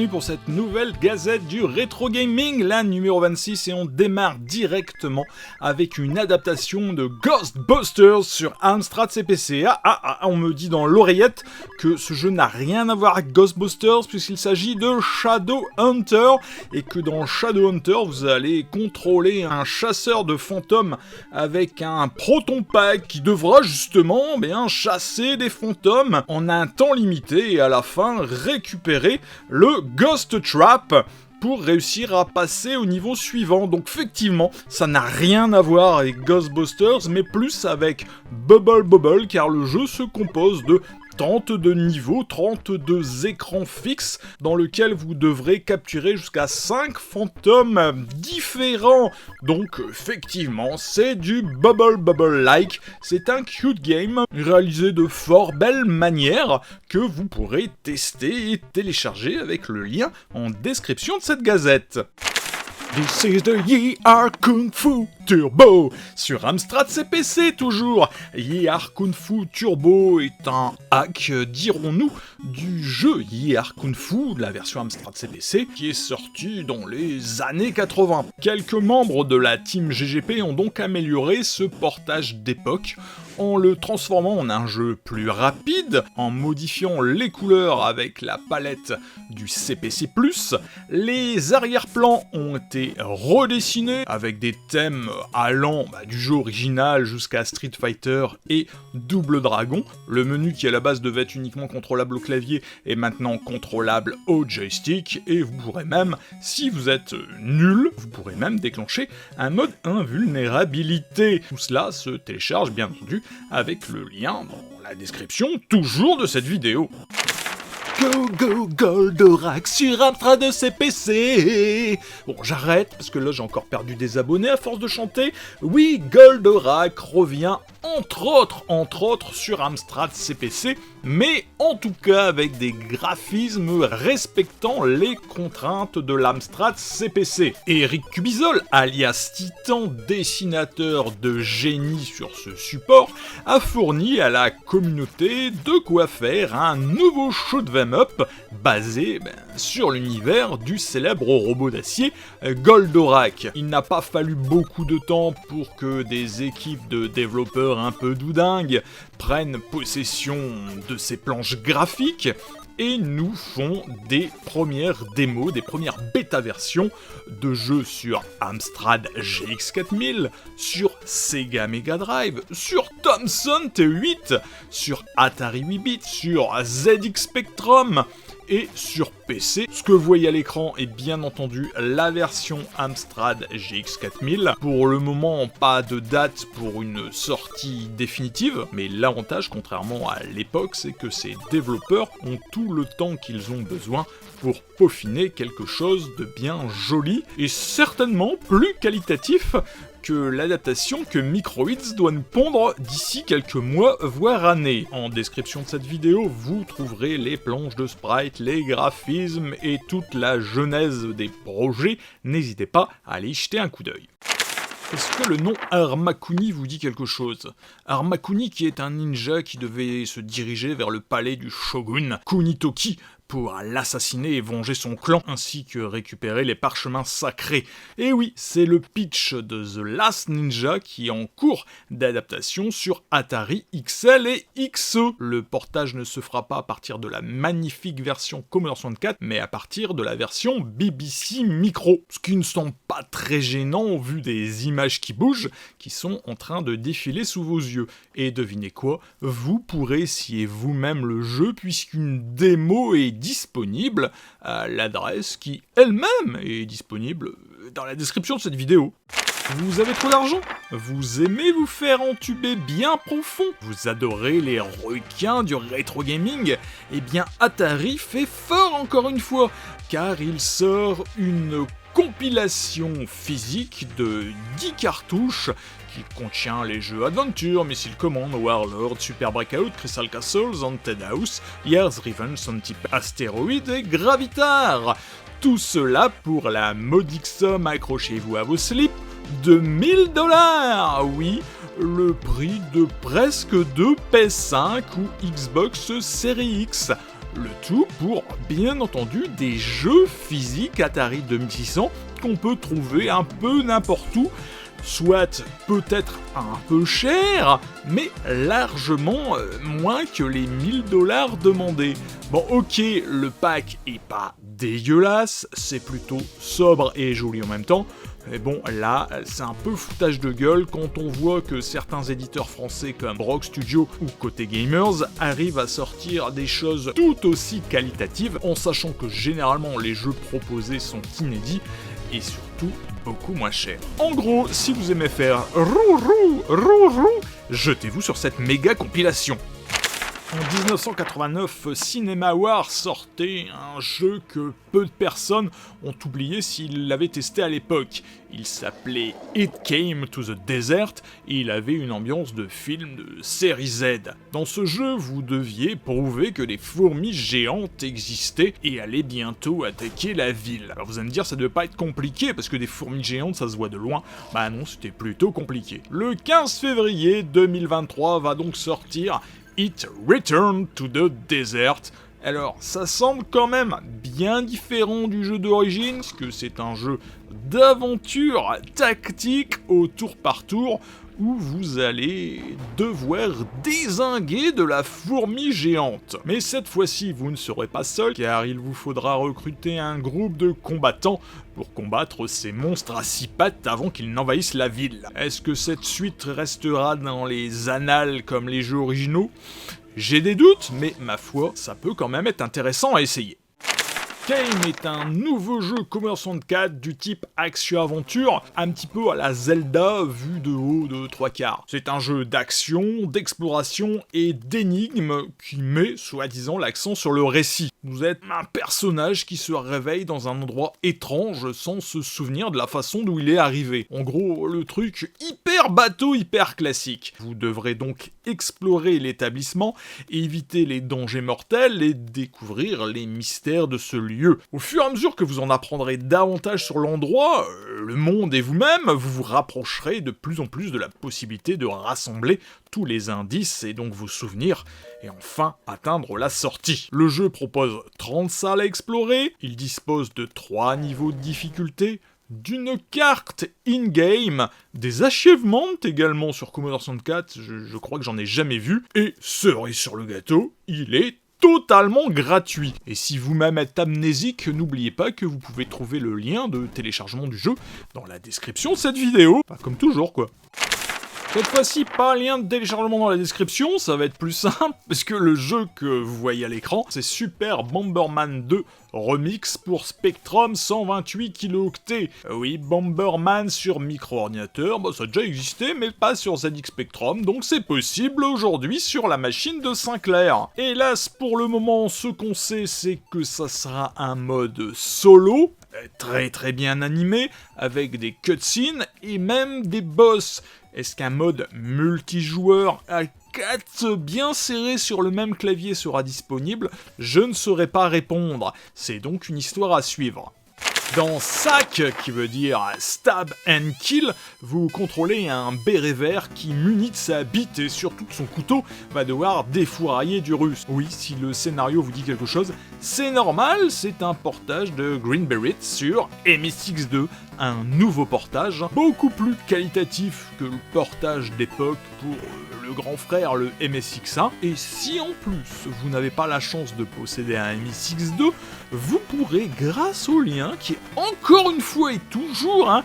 bienvenue pour cette nouvelle gazette du rétro gaming, la numéro 26, et on démarre directement avec une adaptation de Ghostbusters sur Amstrad CPC. On me dit dans l'oreillette que ce jeu n'a rien à voir avec Ghostbusters puisqu'il s'agit de Shadowhunter et que dans Shadowhunter vous allez contrôler un chasseur de fantômes avec un proton pack qui devra justement chasser des fantômes en un temps limité et à la fin récupérer le Ghost Trap pour réussir à passer au niveau suivant. Donc effectivement, ça n'a rien à voir avec Ghostbusters, mais plus avec Bubble Bobble, car le jeu se compose de 32 niveaux, 32 écrans fixes, dans lesquels vous devrez capturer jusqu'à 5 fantômes différents. Donc effectivement, c'est du Bubble Bobble-like, c'est un cute game, réalisé de fort belle manière, que vous pourrez tester et télécharger avec le lien en description de cette gazette. This is the YR Kung Fu Turbo sur Amstrad CPC toujours. YR Kung Fu Turbo est un hack, dirons-nous, du jeu YR Kung Fu, de la version Amstrad CPC, qui est sorti dans les années 80. Quelques membres de la team GGP ont donc amélioré ce portage d'époque en le transformant en un jeu plus rapide, en modifiant les couleurs avec la palette du CPC+. Les arrière-plans ont été redessinés avec des thèmes allant du jeu original jusqu'à Street Fighter et Double Dragon. Le menu qui à la base devait être uniquement contrôlable au clavier est maintenant contrôlable au joystick et vous pourrez même, si vous êtes nul, vous pourrez même déclencher un mode invulnérabilité. Tout cela se télécharge bien entendu avec le lien dans la description toujours de cette vidéo. Go go Goldorak sur Amstrad CPC. Bon, j'arrête parce que là j'ai encore perdu des abonnés à force de chanter. Oui, Goldorak revient entre autres sur Amstrad CPC, mais en tout cas avec des graphismes respectant les contraintes de l'Amstrad CPC. Eric Cubizol, alias Titan, dessinateur de génie sur ce support, a fourni à la communauté de quoi faire un nouveau shoot'em up basé sur l'univers du célèbre robot d'acier Goldorak. Il n'a pas fallu beaucoup de temps pour que des équipes de développeurs un peu doudingues prennent possession de ces planches graphiques et nous font des premières démos, des premières bêta-versions de jeux sur Amstrad GX4000, sur Sega Mega Drive, sur Thomson T8, sur Atari 8-bit, sur ZX Spectrum et sur PC. Ce que vous voyez à l'écran est bien entendu la version Amstrad GX4000. Pour le moment, pas de date pour une sortie définitive, mais l'avantage, contrairement à l'époque, c'est que ces développeurs ont tout le temps qu'ils ont besoin pour peaufiner quelque chose de bien joli et certainement plus qualitatif que l'adaptation que Microids doit nous pondre d'ici quelques mois, voire années. En description de cette vidéo, vous trouverez les planches de sprite, les graphismes et toute la genèse des projets. N'hésitez pas à aller y jeter un coup d'œil. Est-ce que le nom Armakuni vous dit quelque chose? Armakuni qui est un ninja qui devait se diriger vers le palais du shogun Kunitoki pour l'assassiner et venger son clan, ainsi que récupérer les parchemins sacrés. Et oui, c'est le pitch de The Last Ninja qui est en cours d'adaptation sur Atari XL et XE. Le portage ne se fera pas à partir de la magnifique version Commodore 64, mais à partir de la version BBC Micro, ce qui ne semble pas très gênant au vu des images qui bougent, qui sont en train de défiler sous vos yeux. Et devinez quoi, vous pourrez essayer vous-même le jeu puisqu'une démo est disponible à l'adresse qui elle-même est disponible dans la description de cette vidéo. Vous avez trop d'argent? Vous aimez vous faire entuber bien profond? Vous adorez les requins du rétro gaming? Eh bien Atari fait fort encore une fois, car il sort une compilation physique de 10 cartouches qui contient les jeux Adventure, Missile Command, Warlord, Super Breakout, Crystal Castles, Haunted House, Year's Revenge, Anti Asteroid et Gravitar. Tout cela pour la modique somme, accrochez-vous à vos slips, de 1000 $. Oui, le prix de presque deux PS5 ou Xbox Series X. Le tout pour, bien entendu, des jeux physiques Atari 2600 qu'on peut trouver un peu n'importe où, soit peut-être un peu cher, mais largement moins que les 1000 $ demandés. Bon, ok, le pack est pas dégueulasse, c'est plutôt sobre et joli en même temps, mais bon, là, c'est un peu foutage de gueule quand on voit que certains éditeurs français comme Rock Studio ou Côté Gamers arrivent à sortir des choses tout aussi qualitatives, en sachant que généralement les jeux proposés sont inédits et surtout beaucoup moins chers. En gros, si vous aimez faire roux, jetez-vous sur cette méga compilation. En 1989, Cinema War sortait un jeu que peu de personnes ont oublié s'ils l'avaient testé à l'époque. Il s'appelait It Came to the Desert et il avait une ambiance de film de série Z. Dans ce jeu, vous deviez prouver que les fourmis géantes existaient et allaient bientôt attaquer la ville. Alors vous allez me dire, ça devait pas être compliqué parce que des fourmis géantes, ça se voit de loin. Bah non, c'était plutôt compliqué. Le 15 février 2023 va donc sortir It Return to the Desert. Alors, ça semble quand même bien différent du jeu d'origine, parce que c'est un jeu d'aventure tactique au tour par tour, où vous allez devoir dézinguer de la fourmi géante. Mais cette fois-ci, vous ne serez pas seul, car il vous faudra recruter un groupe de combattants pour combattre ces monstres à 6 pattes avant qu'ils n'envahissent la ville. Est-ce que cette suite restera dans les annales comme les jeux originaux ? J'ai des doutes, mais ma foi, ça peut quand même être intéressant à essayer. Came est un nouveau jeu Commodore 64 du type action-aventure, un petit peu à la Zelda vu de haut de 3/4. C'est un jeu d'action, d'exploration et d'énigmes qui met, soi-disant, l'accent sur le récit. Vous êtes un personnage qui se réveille dans un endroit étrange sans se souvenir de la façon d'où il est arrivé. En gros, le truc hyper bateau, hyper classique. Vous devrez donc explorer l'établissement, éviter les dangers mortels et découvrir les mystères de ce lieu. Au fur et à mesure que vous en apprendrez davantage sur l'endroit, le monde et vous-même, vous vous rapprocherez de plus en plus de la possibilité de rassembler tous les indices et donc vos souvenirs, et enfin atteindre la sortie. Le jeu propose 30 salles à explorer, il dispose de 3 niveaux de difficulté, d'une carte in-game, des achievements également sur Commodore 64, je crois que j'en ai jamais vu, et cerise sur le gâteau, il est totalement gratuit. Et si vous-même êtes amnésique, n'oubliez pas que vous pouvez trouver le lien de téléchargement du jeu dans la description de cette vidéo. Enfin, comme toujours, quoi. Cette fois-ci, pas lien de téléchargement dans la description, ça va être plus simple, parce que le jeu que vous voyez à l'écran, c'est Super Bomberman 2 Remix pour Spectrum 128 kilo-octets. Oui, Bomberman sur micro-ordinateur, bah, ça a déjà existé, mais pas sur ZX Spectrum, donc c'est possible aujourd'hui sur la machine de Sinclair. Hélas, pour le moment, ce qu'on sait, c'est que ça sera un mode solo, très bien animé, avec des cutscenes et même des boss. Est-ce qu'un mode multijoueur à 4 bien serré sur le même clavier sera disponible? Je ne saurais pas répondre. C'est donc une histoire à suivre. Dans SAC, qui veut dire Stab and Kill, vous contrôlez un béret vert qui, muni de sa bite et surtout de son couteau, va devoir défourailler du russe. Oui, si le scénario vous dit quelque chose, c'est normal, c'est un portage de Green Beret sur MSX2, un nouveau portage, beaucoup plus qualitatif que le portage d'époque pour le grand frère, le MSX1, et si en plus vous n'avez pas la chance de posséder un MSX2, vous pourrez, grâce au lien qui est encore une fois et toujours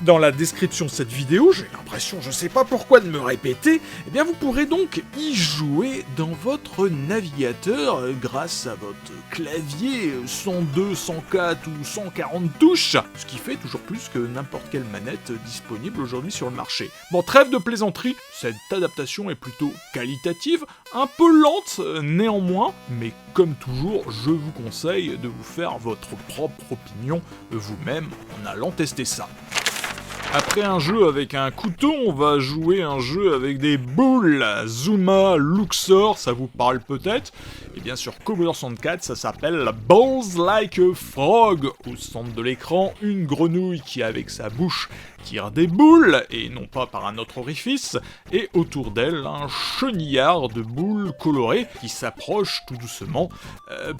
dans la description de cette vidéo, j'ai l'impression, je sais pas pourquoi de me répéter, eh bien vous pourrez donc y jouer dans votre navigateur grâce à votre clavier 102, 104 ou 140 touches, ce qui fait toujours plus que n'importe quelle manette disponible aujourd'hui sur le marché. Bon, trêve de plaisanterie, cette adaptation est plutôt qualitative, un peu lente néanmoins, mais comme toujours, je vous conseille de vous faire votre propre opinion vous-même en allant tester ça. Après un jeu avec un couteau, on va jouer un jeu avec des boules. Zuma Luxor, ça vous parle peut-être? Et bien sur Commodore 64, ça s'appelle Balls Like a Frog. Au centre de l'écran, une grenouille qui avec sa bouche sortir des boules, et non pas par un autre orifice, et autour d'elle, un chenillard de boules colorées qui s'approche tout doucement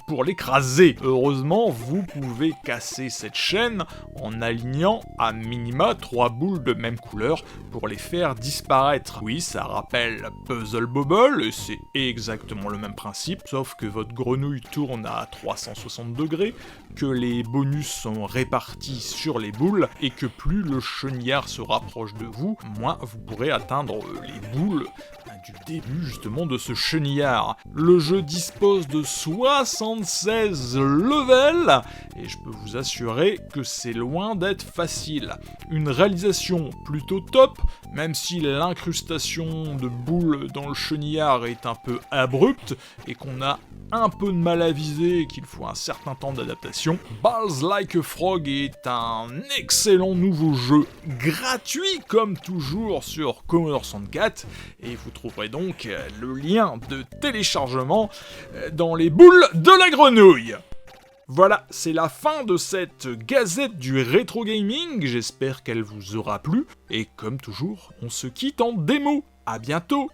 pour l'écraser. Heureusement, vous pouvez casser cette chaîne en alignant à minima 3 boules de même couleur pour les faire disparaître. Oui, ça rappelle Puzzle Bobble, et c'est exactement le même principe, sauf que votre grenouille tourne à 360 degrés, que les bonus sont répartis sur les boules, et que plus le chenillard se rapproche de vous, moins vous pourrez atteindre les boules du début justement de ce chenillard. Le jeu dispose de 76 levels, et je peux vous assurer que c'est loin d'être facile. Une réalisation plutôt top, même si l'incrustation de boules dans le chenillard est un peu abrupte, et qu'on a un peu de mal à viser et qu'il faut un certain temps d'adaptation. Balls Like a Frog est un excellent nouveau jeu, gratuit comme toujours sur Commodore 64, et vous trouverez donc le lien de téléchargement dans les boules de la grenouille. Voilà, c'est la fin de cette gazette du rétro gaming, j'espère qu'elle vous aura plu, et comme toujours, on se quitte en démo. À bientôt.